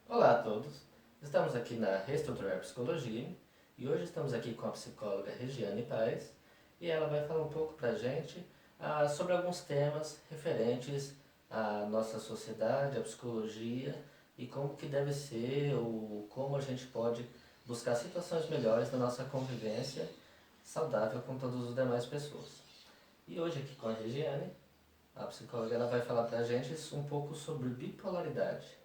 Olá a todos, estamos aqui na Reestruturar Psicologia e hoje estamos aqui com a psicóloga Regiane Paes e ela vai falar um pouco para a gente sobre alguns temas referentes à nossa sociedade, à psicologia e como que deve ser ou como a gente pode buscar situações melhores na nossa convivência saudável com todas as demais pessoas. E hoje aqui com a Regiane, a psicóloga ela vai falar para a gente um pouco sobre bipolaridade.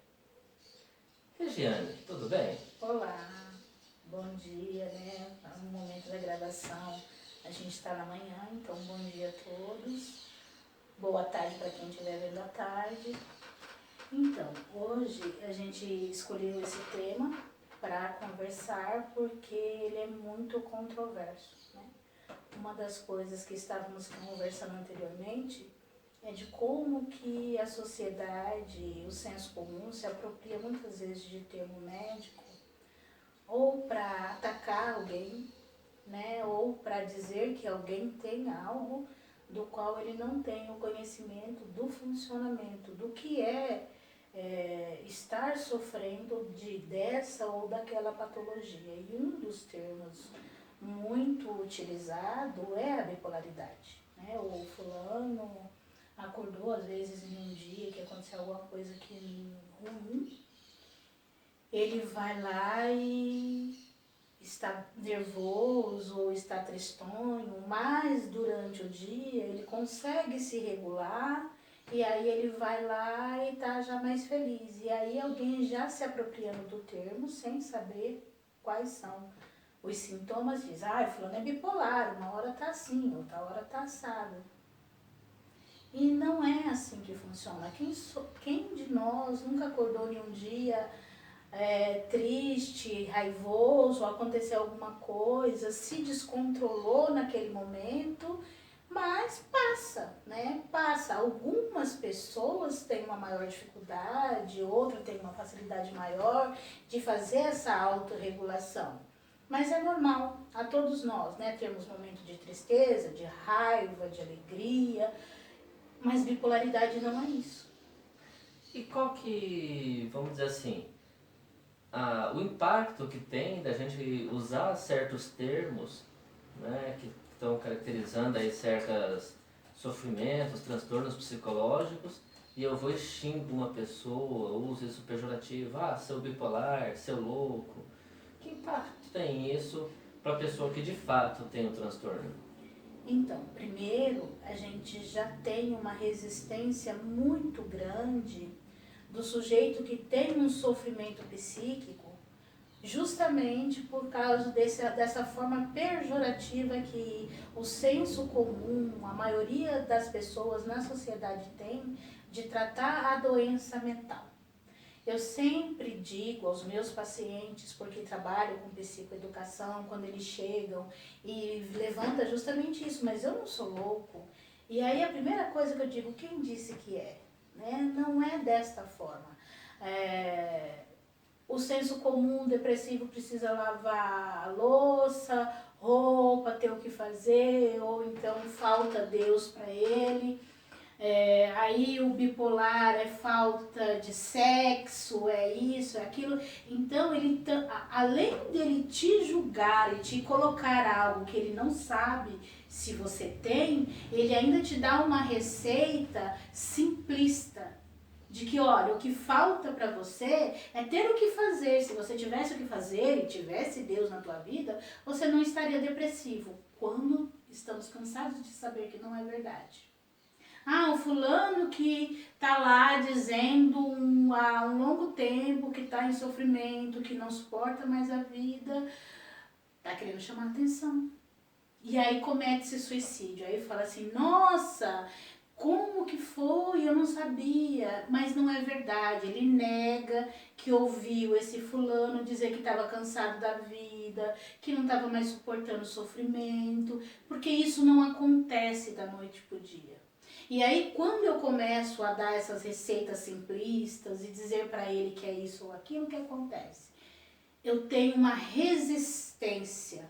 Regiane, tudo bem? Olá, bom dia, né? No momento da gravação a gente está na manhã, então bom dia a todos. Boa tarde para quem estiver vendo à tarde. Então, hoje a gente escolheu esse tema para conversar porque ele é muito controverso, né? Uma das coisas que estávamos conversando anteriormente é de como que a sociedade, o senso comum se apropria muitas vezes de termo médico ou para atacar alguém, né, ou para dizer que alguém tem algo do qual ele não tem o conhecimento do funcionamento, do que estar sofrendo dessa ou daquela patologia. E um dos termos muito utilizado é a bipolaridade, né? O fulano acordou às vezes em um dia que aconteceu alguma coisa que ruim, ele vai lá e está nervoso ou está tristonho, mas durante o dia ele consegue se regular e aí ele vai lá e está já mais feliz. E aí alguém já se apropriando do termo sem saber quais são os sintomas, diz, fulano é bipolar, uma hora tá assim, outra hora tá assado. E não é assim que funciona. Quem de nós nunca acordou em um dia triste, raivoso, aconteceu alguma coisa, se descontrolou naquele momento, mas passa, né? Passa. Algumas pessoas têm uma maior dificuldade, outras têm uma facilidade maior de fazer essa autorregulação. Mas é normal a todos nós, né? Termos momentos de tristeza, de raiva, de alegria, mas bipolaridade não é isso. E qual que, vamos dizer assim, o impacto que tem da gente usar certos termos, né, que estão caracterizando aí certos sofrimentos, transtornos psicológicos, e eu vou e xingo uma pessoa, uso isso pejorativo, seu bipolar, seu louco. Que impacto tem isso para a pessoa que de fato tem o transtorno? Então, primeiro, a gente já tem uma resistência muito grande do sujeito que tem um sofrimento psíquico, justamente por causa dessa forma pejorativa que o senso comum, a maioria das pessoas na sociedade tem, de tratar a doença mental. Eu sempre digo aos meus pacientes, porque trabalho com psicoeducação, quando eles chegam e levanta justamente isso, mas eu não sou louco. E aí a primeira coisa que eu digo, quem disse que é? Né? Não é desta forma. O senso comum depressivo precisa lavar a louça, roupa, ter o que fazer, ou então falta Deus para ele. Aí o bipolar é falta de sexo, é isso, é aquilo. Então, além dele te julgar e te colocar algo que ele não sabe se você tem, ele ainda te dá uma receita simplista. De que, olha, o que falta para você é ter o que fazer. Se você tivesse o que fazer e tivesse Deus na tua vida, você não estaria depressivo. Quando estamos cansados de saber que não é verdade. O fulano que tá lá dizendo há um longo tempo que tá em sofrimento, que não suporta mais a vida, tá querendo chamar atenção. E aí comete-se suicídio. Aí fala assim, nossa, como que foi? Eu não sabia. Mas não é verdade. Ele nega que ouviu esse fulano dizer que estava cansado da vida, que não estava mais suportando o sofrimento, porque isso não acontece da noite pro dia. E aí, quando eu começo a dar essas receitas simplistas e dizer para ele que é isso ou aquilo, o que acontece? Eu tenho uma resistência.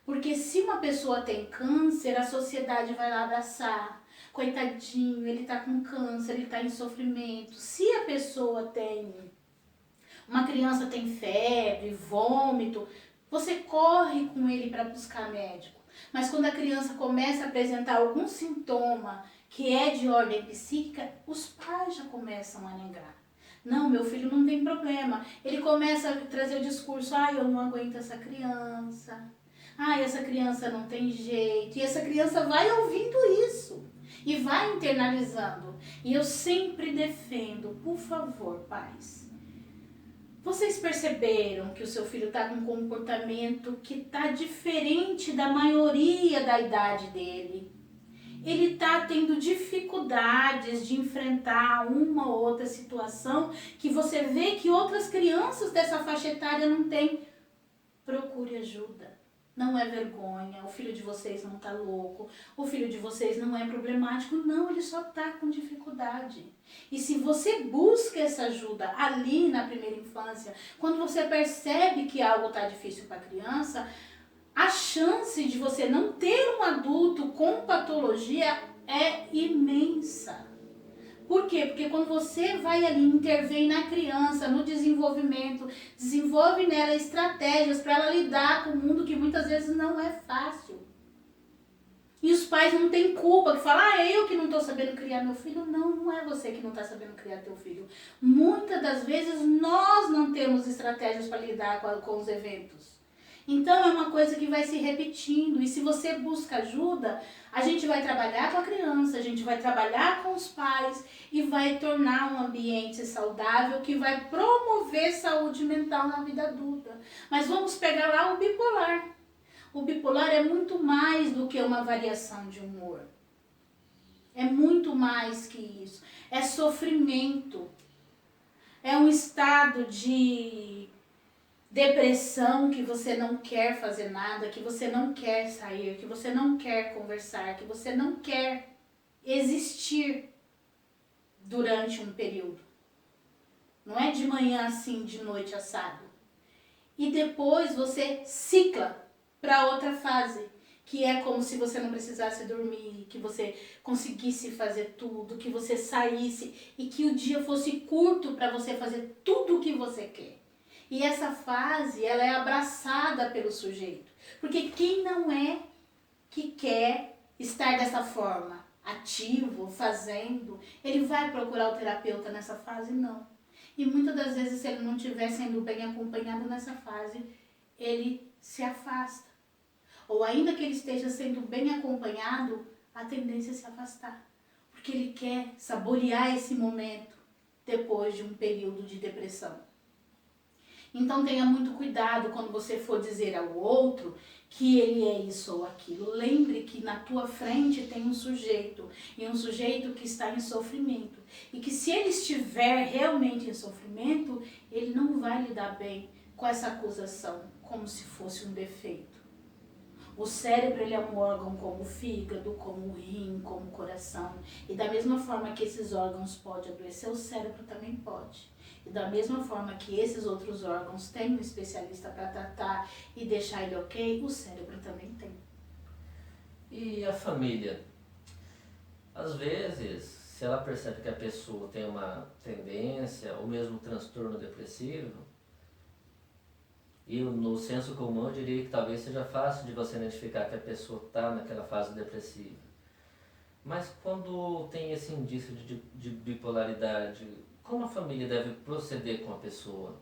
Porque se uma pessoa tem câncer, a sociedade vai lá abraçar. Coitadinho, ele está com câncer, ele está em sofrimento. Se a pessoa tem uma criança tem febre, vômito, você corre com ele para buscar médico. Mas quando a criança começa a apresentar algum sintoma que é de ordem psíquica, os pais já começam a negar. Não, meu filho não tem problema. Ele começa a trazer o discurso, eu não aguento essa criança. Essa criança não tem jeito. E essa criança vai ouvindo isso e vai internalizando. E eu sempre defendo, por favor, pais, vocês perceberam que o seu filho está com um comportamento que está diferente da maioria da idade dele? Ele está tendo dificuldades de enfrentar uma ou outra situação que você vê que outras crianças dessa faixa etária não têm. Procure ajuda. Não é vergonha, o filho de vocês não está louco, o filho de vocês não é problemático, não, ele só está com dificuldade. E se você busca essa ajuda ali na primeira infância, quando você percebe que algo está difícil para a criança, a chance de você não ter um adulto com patologia é imensa. Por quê? Porque quando você vai ali intervir na criança, no desenvolvimento, desenvolve nela estratégias para ela lidar com o mundo que muitas vezes não é fácil. E os pais não têm culpa, que falam, é eu que não estou sabendo criar meu filho. Não, não é você que não está sabendo criar teu filho. Muitas das vezes nós não temos estratégias para lidar com os eventos. Então é uma coisa que vai se repetindo, e se você busca ajuda, a gente vai trabalhar com a criança, a gente vai trabalhar com os pais e vai tornar um ambiente saudável que vai promover saúde mental na vida adulta. Mas vamos pegar lá o bipolar. O bipolar é muito mais do que uma variação de humor. É muito mais que isso. É sofrimento. É um estado de depressão, que você não quer fazer nada, que você não quer sair, que você não quer conversar, que você não quer existir durante um período. Não é de manhã assim, de noite assado. E depois você cicla para outra fase, que é como se você não precisasse dormir, que você conseguisse fazer tudo, que você saísse e que o dia fosse curto para você fazer tudo o que você quer. E essa fase, ela é abraçada pelo sujeito. Porque quem não é que quer estar dessa forma, ativo, fazendo, ele vai procurar o terapeuta nessa fase? Não. E muitas das vezes, se ele não estiver sendo bem acompanhado nessa fase, ele se afasta. Ou ainda que ele esteja sendo bem acompanhado, a tendência é se afastar. Porque ele quer saborear esse momento depois de um período de depressão. Então tenha muito cuidado quando você for dizer ao outro que ele é isso ou aquilo. Lembre que na tua frente tem um sujeito, e um sujeito que está em sofrimento. E que se ele estiver realmente em sofrimento, ele não vai lidar bem com essa acusação, como se fosse um defeito. O cérebro, ele é um órgão como o fígado, como o rim, como o coração. E da mesma forma que esses órgãos podem adoecer, o cérebro também pode. E da mesma forma que esses outros órgãos têm um especialista para tratar e deixar ele ok, o cérebro também tem. E a família? Às vezes, se ela percebe que a pessoa tem uma tendência ou mesmo transtorno depressivo, e no senso comum eu diria que talvez seja fácil de você identificar que a pessoa está naquela fase depressiva. Mas quando tem esse indício de bipolaridade, como a família deve proceder com a pessoa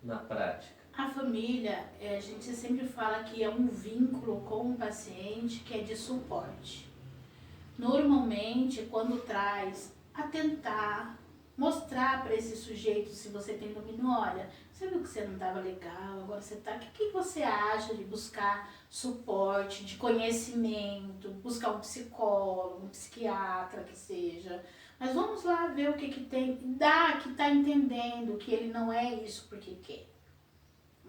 na prática? A família, a gente sempre fala que é um vínculo com o paciente que é de suporte. Normalmente, quando traz a tentar mostrar para esse sujeito, se você tem domínio, olha, você viu que você não estava legal, agora você está, o que você acha de buscar suporte, de conhecimento, buscar um psicólogo, um psiquiatra que seja, mas vamos lá ver o que tem, dá que está entendendo que ele não é isso porque quer,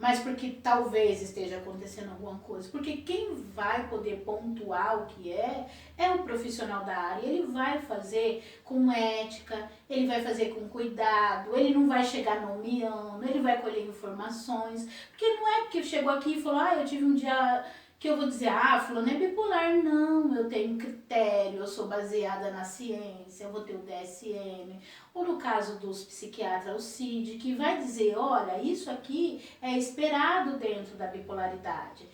mas porque talvez esteja acontecendo alguma coisa. Porque quem vai poder pontuar o que é o profissional da área. Ele vai fazer com ética, ele vai fazer com cuidado, ele não vai chegar nomeando, ele vai colher informações. Porque não é porque chegou aqui e falou, eu tive um dia que eu vou dizer, fulano é bipolar. Não, eu tenho critério, eu sou baseada na ciência, eu vou ter o DSM. Ou no caso dos psiquiatras, o CID, que vai dizer, olha, isso aqui é esperado dentro da bipolaridade.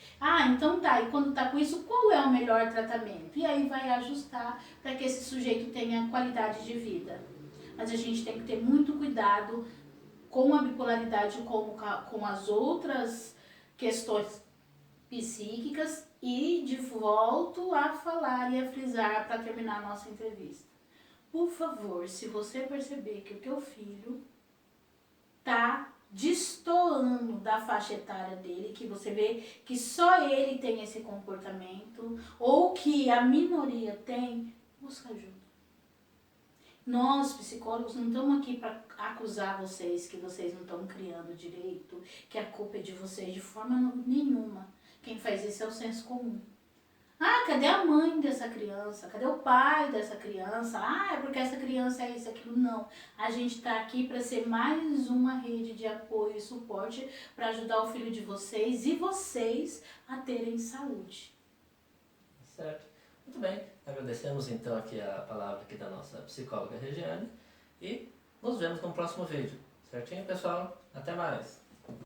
Então tá, e quando tá com isso, qual é o melhor tratamento? E aí vai ajustar para que esse sujeito tenha qualidade de vida. Mas a gente tem que ter muito cuidado com a bipolaridade, como com as outras questões psíquicas, e de volto a falar e a frisar para terminar a nossa entrevista. Por favor, se você perceber que o teu filho tá destoando da faixa etária dele, que você vê que só ele tem esse comportamento, ou que a minoria tem, busca ajuda. Nós, psicólogos, não estamos aqui para acusar vocês que vocês não estão criando direito, que a culpa é de vocês, de forma nenhuma. Quem faz isso é o senso comum. Cadê a mãe dessa criança? Cadê o pai dessa criança? É porque essa criança é isso, aquilo. Não. A gente está aqui para ser mais uma rede de apoio e suporte para ajudar o filho de vocês e vocês a terem saúde. Certo. Muito bem. Agradecemos então aqui a palavra aqui da nossa psicóloga Regiane e nos vemos no próximo vídeo. Certinho, pessoal? Até mais!